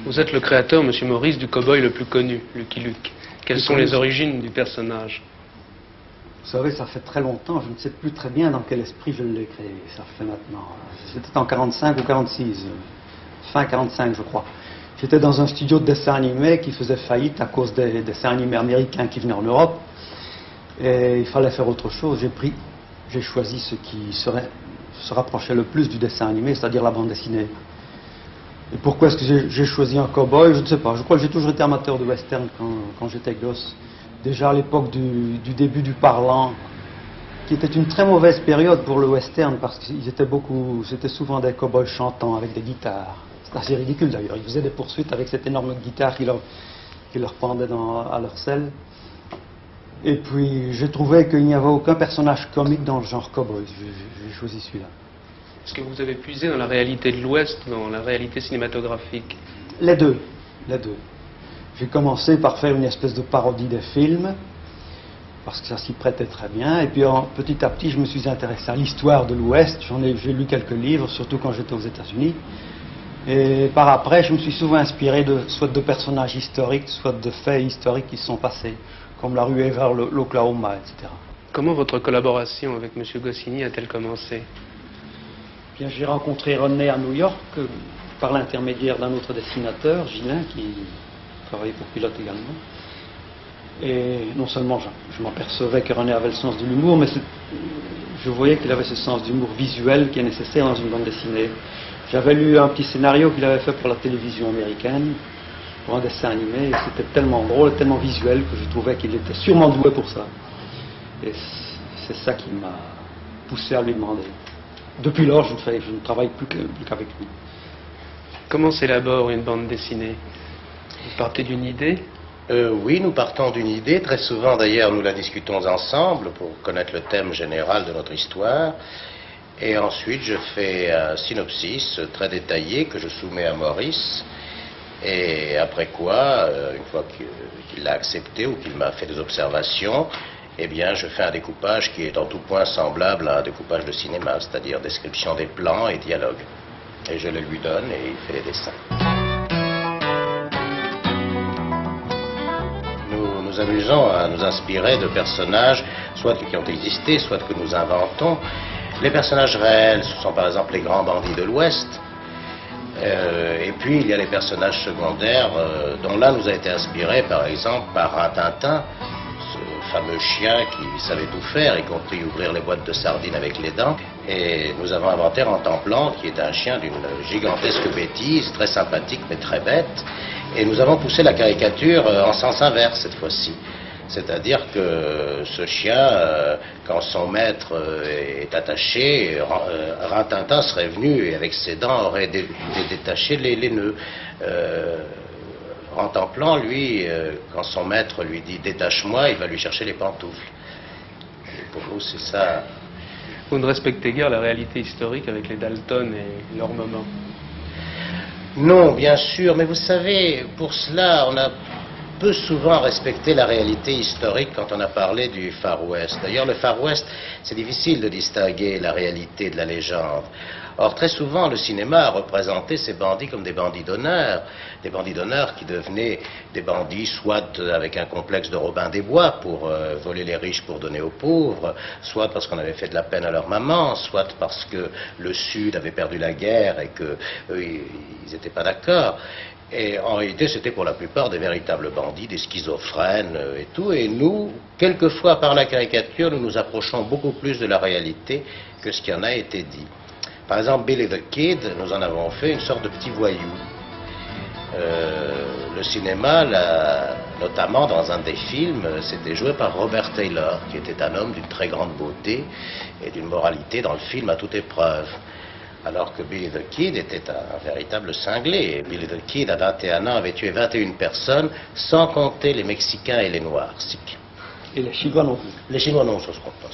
Vous êtes le créateur, Monsieur Maurice, du cow-boy le plus connu, Lucky Luke. Quelles sont les origines du personnage? Vous savez, ça fait très longtemps, je ne sais plus très bien dans quel esprit je l'ai créé. Ça fait maintenant... C'était en 45 ou 46, fin 45 je crois. J'étais dans un studio de dessin animé qui faisait faillite à cause des dessins animés américains qui venaient en Europe. Et il fallait faire autre chose. J'ai choisi ce qui se rapprochait le plus du dessin animé, c'est-à-dire la bande dessinée. Et pourquoi est-ce que j'ai choisi un cow-boy? Je ne sais pas. Je crois que j'ai toujours été amateur de western quand j'étais gosse. Déjà à l'époque du début du parlant, qui était une très mauvaise période pour le western parce qu'ils étaient c'était souvent des cow-boys chantants avec des guitares. C'est assez ridicule d'ailleurs. Ils faisaient des poursuites avec cette énorme guitare qui leur pendait à leur selle. Et puis j'ai trouvé qu'il n'y avait aucun personnage comique dans le genre cow-boy. J'ai choisi celui-là. Est-ce que vous avez puisé dans la réalité de l'Ouest, dans la réalité cinématographique? Les deux. J'ai commencé par faire une espèce de parodie des films, parce que ça s'y prêtait très bien. Et puis petit à petit, je me suis intéressé à l'histoire de l'Ouest. J'ai lu quelques livres, surtout quand j'étais aux États-Unis. Et par après, je me suis souvent inspiré soit de personnages historiques, soit de faits historiques qui se sont passés, comme la ruée vers l'Oklahoma, etc. Comment votre collaboration avec M. Goscinny a-t-elle commencé? Bien, j'ai rencontré René à New York par l'intermédiaire d'un autre dessinateur, Gilin, qui travaillait pour Pilote également. Et non seulement je m'apercevais que René avait le sens de l'humour, mais je voyais qu'il avait ce sens d'humour visuel qui est nécessaire dans une bande dessinée. J'avais lu un petit scénario qu'il avait fait pour la télévision américaine, pour un dessin animé, et c'était tellement drôle, tellement visuel que je trouvais qu'il était sûrement doué pour ça. Et c'est ça qui m'a poussé à lui demander. Depuis lors, je ne travaille plus qu'avec lui. Comment s'élabore une bande dessinée? Vous partez d'une idée? Oui, nous partons d'une idée. Très souvent, d'ailleurs, nous la discutons ensemble pour connaître le thème général de notre histoire. Et ensuite, je fais un synopsis très détaillé que je soumets à Maurice. Et après quoi, une fois qu'il l'a accepté ou qu'il m'a fait des observations, eh bien, je fais un découpage qui est en tout point semblable à un découpage de cinéma, c'est-à-dire description des plans et dialogue. Et je le lui donne et il fait les dessins. Nous nous amusons à nous inspirer de personnages, soit qui ont existé, soit que nous inventons. Les personnages réels, ce sont par exemple les grands bandits de l'Ouest. Et puis, il y a les personnages secondaires, dont là nous a été inspiré, par exemple, par Rintintin, ce fameux chien qui savait tout faire, y compris ouvrir les boîtes de sardines avec les dents. Et nous avons inventé Rentemplant, qui est un chien d'une gigantesque bêtise, très sympathique mais très bête. Et nous avons poussé la caricature en sens inverse cette fois-ci. C'est-à-dire que ce chien, quand son maître est attaché, Rintintin serait venu et avec ses dents aurait détaché les nœuds. Rentemplant, lui, quand son maître lui dit « détache-moi », il va lui chercher les pantoufles. Et pour nous, c'est ça. Vous ne respectez guère la réalité historique avec les Dalton et leur moment? Non, bien sûr, mais vous savez, pour cela, on a peu souvent respecté la réalité historique quand on a parlé du Far West. D'ailleurs, le Far West, c'est difficile de distinguer la réalité de la légende. Or, très souvent, le cinéma a représenté ces bandits comme des bandits d'honneur qui devenaient des bandits soit avec un complexe de Robin des Bois pour voler les riches pour donner aux pauvres, soit parce qu'on avait fait de la peine à leur maman, soit parce que le Sud avait perdu la guerre et qu'eux, ils n'étaient pas d'accord. Et en réalité, c'était pour la plupart des véritables bandits, des schizophrènes et tout. Et nous, quelquefois par la caricature, nous nous approchons beaucoup plus de la réalité que ce qui en a été dit. Par exemple, Billy the Kid, nous en avons fait une sorte de petit voyou. Le cinéma, notamment dans un des films, c'était joué par Robert Taylor, qui était un homme d'une très grande beauté et d'une moralité dans le film à toute épreuve. Alors que Billy the Kid était un véritable cinglé. Billy the Kid, à 21 ans, avait tué 21 personnes, sans compter les Mexicains et les Noirs. Et les Chinois non plus. Les Chinois non, ça se compte pas.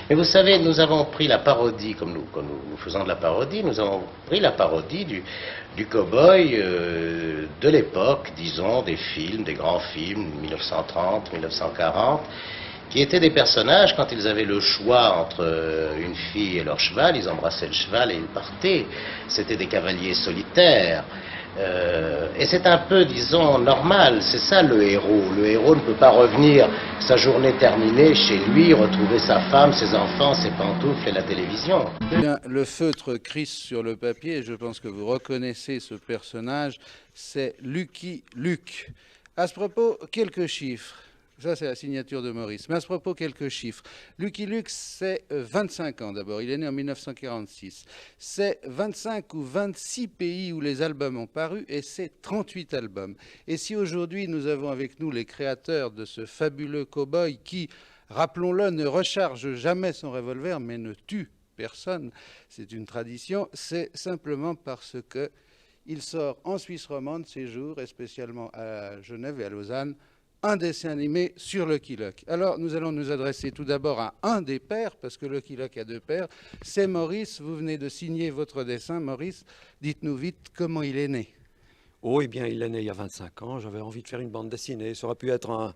Mais vous savez, nous avons pris la parodie, comme nous faisons de la parodie, nous avons pris la parodie du cow-boy de l'époque, disons, des films, des grands films, 1930, 1940, qui étaient des personnages, quand ils avaient le choix entre une fille et leur cheval, ils embrassaient le cheval et ils partaient. C'était des cavaliers solitaires. et c'est un peu, disons, normal, c'est ça le héros. Le héros ne peut pas revenir, sa journée terminée, chez lui, retrouver sa femme, ses enfants, ses pantoufles et la télévision. Bien, le feutre crisse sur le papier, et je pense que vous reconnaissez ce personnage, c'est Lucky Luke. À ce propos, quelques chiffres. Ça, c'est la signature de Maurice. Mais à ce propos, quelques chiffres. Lucky Luke, c'est 25 ans d'abord. Il est né en 1946. C'est 25 ou 26 pays où les albums ont paru et c'est 38 albums. Et si aujourd'hui, nous avons avec nous les créateurs de ce fabuleux cow-boy qui, rappelons-le, ne recharge jamais son revolver mais ne tue personne, c'est une tradition, c'est simplement parce que il sort en Suisse romande ces jours, et spécialement à Genève et à Lausanne, un dessin animé sur Lucky Luke. Alors, nous allons nous adresser tout d'abord à un des pères, parce que Lucky Luke a deux pères. C'est Maurice, vous venez de signer votre dessin. Maurice, dites-nous vite comment il est né. Oh, eh bien, il est né il y a 25 ans. J'avais envie de faire une bande dessinée. Ça aurait pu être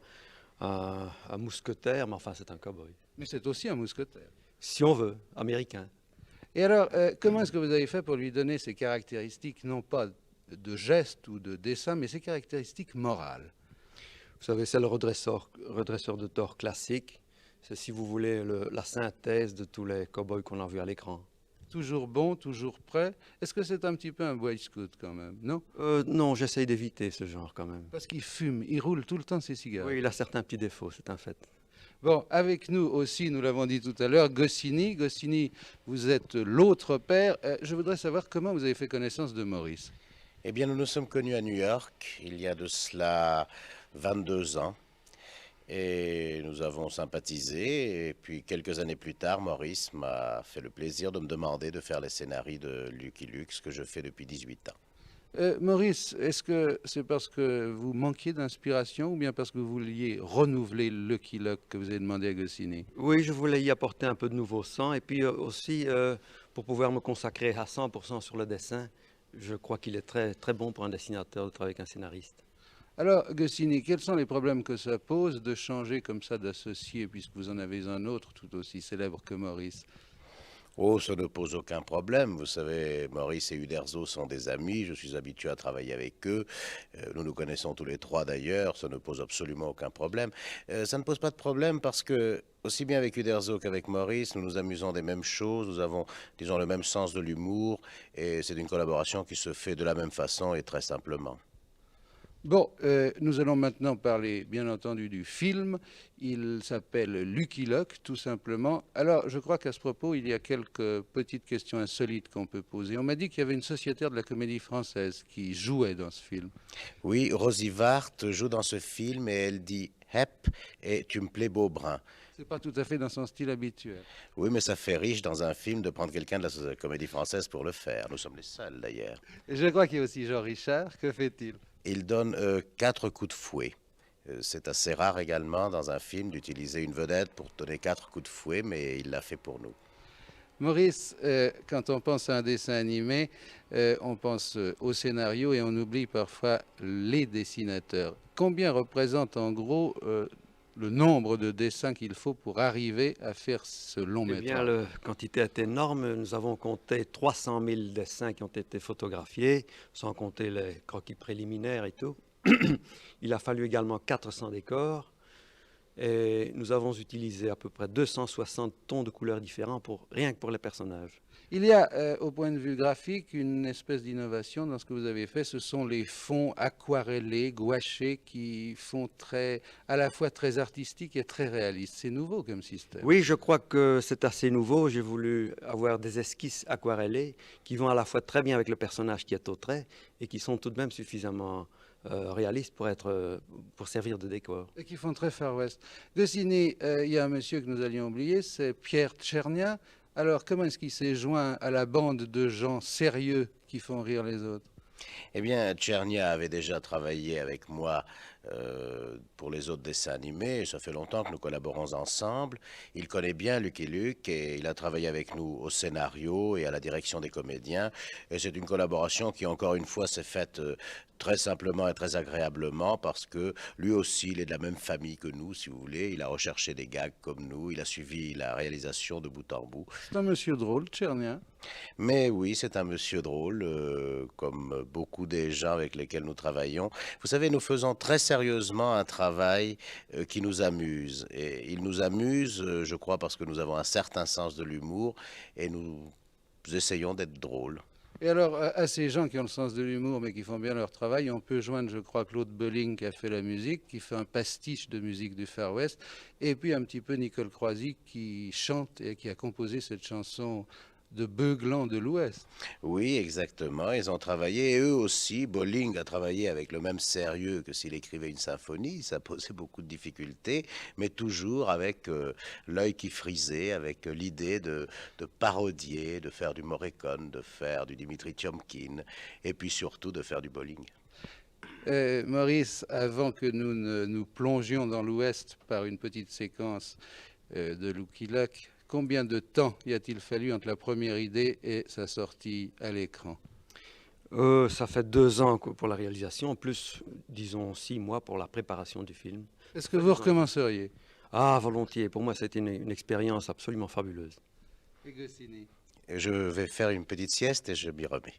un mousquetaire, mais enfin, c'est un cow-boy. Mais c'est aussi un mousquetaire. Si on veut, américain. Et alors, comment est-ce que vous avez fait pour lui donner ces caractéristiques, non pas de geste ou de dessin, mais ces caractéristiques morales? Vous savez, c'est le redresseur de tort classique. C'est, si vous voulez, la synthèse de tous les cow-boys qu'on a vus à l'écran. Toujours bon, toujours prêt. Est-ce que c'est un petit peu un boy scout quand même, non? Non, j'essaye d'éviter ce genre quand même. Parce qu'il fume, il roule tout le temps ses cigares. Oui, il a certains petits défauts, c'est un fait. Bon, avec nous aussi, nous l'avons dit tout à l'heure, Goscinny. Goscinny, vous êtes l'autre père. Je voudrais savoir comment vous avez fait connaissance de Maurice. Eh bien, nous nous sommes connus à New York, il y a de cela 22 ans. Et nous avons sympathisé. Et puis, quelques années plus tard, Maurice m'a fait le plaisir de me demander de faire les scénarios de Lucky Luke, ce que je fais depuis 18 ans. Maurice, est-ce que c'est parce que vous manquiez d'inspiration ou bien parce que vous vouliez renouveler Lucky Luke que vous avez demandé à Goscinny? Oui, je voulais y apporter un peu de nouveau sang. Et puis aussi, pour pouvoir me consacrer à 100% sur le dessin, je crois qu'il est très, très bon pour un dessinateur de travailler avec un scénariste. Alors, Goscinny, quels sont les problèmes que ça pose de changer comme ça d'associé, puisque vous en avez un autre tout aussi célèbre que Maurice? Oh, ça ne pose aucun problème. Vous savez, Maurice et Uderzo sont des amis. Je suis habitué à travailler avec eux. Nous nous connaissons tous les trois d'ailleurs. Ça ne pose absolument aucun problème. Ça ne pose pas de problème parce que, aussi bien avec Uderzo qu'avec Maurice, nous nous amusons des mêmes choses. Nous avons, disons, le même sens de l'humour. Et c'est une collaboration qui se fait de la même façon et très simplement. Bon, nous allons maintenant parler, bien entendu, du film. Il s'appelle Lucky Luke, tout simplement. Alors, je crois qu'à ce propos, il y a quelques petites questions insolites qu'on peut poser. On m'a dit qu'il y avait une sociétaire de la Comédie Française qui jouait dans ce film. Oui, Rosy Vart joue dans ce film et elle dit « Hep » et « Tu me plais beau brun ». C'est pas tout à fait dans son style habituel. Oui, mais ça fait riche dans un film de prendre quelqu'un de la Comédie Française pour le faire. Nous sommes les seuls, d'ailleurs. Je crois qu'il y a aussi Jean Richard. Que fait-il? Il donne 4 coups de fouet. C'est assez rare également dans un film d'utiliser une vedette pour donner 4 coups de fouet, mais il l'a fait pour nous. Maurice, quand on pense à un dessin animé, on pense au scénario et on oublie parfois les dessinateurs. Combien représente en gros le nombre de dessins qu'il faut pour arriver à faire ce long métrage? Eh bien, la quantité est énorme. Nous avons compté 300 000 dessins qui ont été photographiés, sans compter les croquis préliminaires et tout. Il a fallu également 400 décors. Et nous avons utilisé à peu près 260 tons de couleurs différents rien que pour les personnages. Il y a, au point de vue graphique, une espèce d'innovation dans ce que vous avez fait. Ce sont les fonds aquarellés, gouachés, qui font à la fois très artistique et très réaliste. C'est nouveau comme système. Oui, je crois que c'est assez nouveau. J'ai voulu avoir des esquisses aquarellées qui vont à la fois très bien avec le personnage qui est au trait et qui sont tout de même suffisamment réalistes pour servir de décor. Et qui font très Far West. Goscinny, il y a un monsieur que nous allions oublier, c'est Pierre Tchernia. Alors, comment est-ce qu'il s'est joint à la bande de gens sérieux qui font rire les autres? Eh bien, Tchernia avait déjà travaillé avec moi pour les autres dessins animés. Ça fait longtemps que nous collaborons ensemble. Il connaît bien Lucky Luke et il a travaillé avec nous au scénario et à la direction des comédiens. Et c'est une collaboration qui, encore une fois, s'est faite très simplement et très agréablement parce que lui aussi, il est de la même famille que nous, si vous voulez. Il a recherché des gags comme nous, il a suivi la réalisation de bout en bout. C'est un monsieur drôle, Tchernien. Mais oui, c'est un monsieur drôle, comme beaucoup des gens avec lesquels nous travaillons. Vous savez, nous faisons très sérieusement un travail qui nous amuse. Et il nous amuse, je crois, parce que nous avons un certain sens de l'humour et nous essayons d'être drôles. Et alors, à ces gens qui ont le sens de l'humour, mais qui font bien leur travail, on peut joindre, je crois, Claude Bolling qui a fait la musique, qui fait un pastiche de musique du Far West, et puis un petit peu Nicole Croisy qui chante et qui a composé cette chanson de Beuglant de l'Ouest. Oui, exactement. Ils ont travaillé, et eux aussi. Bolling a travaillé avec le même sérieux que s'il écrivait une symphonie. Ça posait beaucoup de difficultés, mais toujours avec l'œil qui frisait, avec l'idée de parodier, de faire du Morricone, de faire du Dimitri Tiomkin, et puis surtout de faire du Bolling. Maurice, avant que nous ne nous plongions dans l'Ouest par une petite séquence de Lucky Luke, combien de temps y a-t-il fallu entre la première idée et sa sortie à l'écran? Ça fait 2 ans pour la réalisation, plus, disons, 6 mois pour la préparation du film. Est-ce que vous recommenceriez? Ah, volontiers. Pour moi, c'était une expérience absolument fabuleuse. Je vais faire une petite sieste et je m'y remets.